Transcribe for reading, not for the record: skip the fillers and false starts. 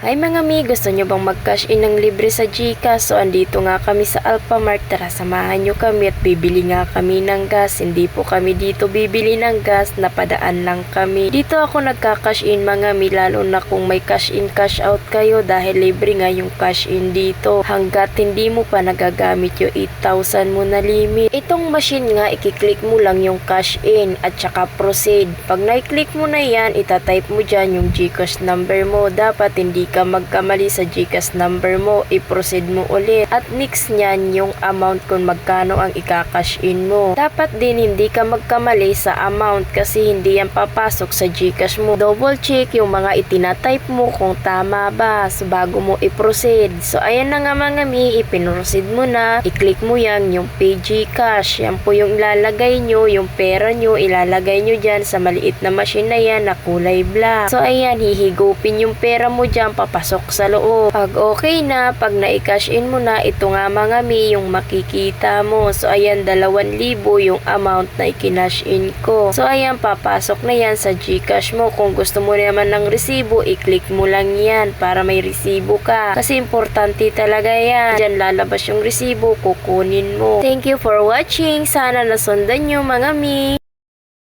Ay mga mi, gusto nyo bang mag-cash in ng libre sa GCash? So andito nga kami sa Alphamart, tara samahan nyo kami at bibili nga kami ng gas. Hindi po kami dito bibili ng gas, napadaan lang kami. Dito ako nagka-cash in mga mi, lalo na kung may cash in cash out kayo dahil libre nga yung cash in dito. Hanggat hindi mo pa nagagamit yung 8,000 mo na limit. Itong machine nga, ikiklik mo lang yung cash in at saka proceed. Pag na-click mo na yan, itatype mo dyan yung GCash number mo. Dapat hindi ka magkamali sa GCash number mo, i-proceed mo ulit. At next nyan yung amount kung magkano ang ika-cash in mo. Dapat din hindi ka magkamali sa amount kasi hindi yan papasok sa GCash mo. Double check yung mga itinatype mo kung tama ba so bago mo i-proceed. So ayan na nga mga mi, ipinoproceed mo na. I-click mo yan yung pay GCash. Yan po yung ilalagay nyo, yung pera nyo ilalagay nyo dyan sa maliit na machine na yan na kulay black. So ayan, hihigupin yung pera mo dyan papasok sa loob. Pag okay na, pag na-cash in mo na, ito nga mga mi yung makikita mo. So ayan, 2,000 yung amount na ikinash in ko. So ayan, papasok na yan sa GCash mo. Kung gusto mo naman ng resibo, i-click mo lang yan para may resibo ka. Kasi importante talaga yan. Diyan lalabas yung resibo, kukunin mo. Thank you for watching. Sana nasundan nyo mga mi.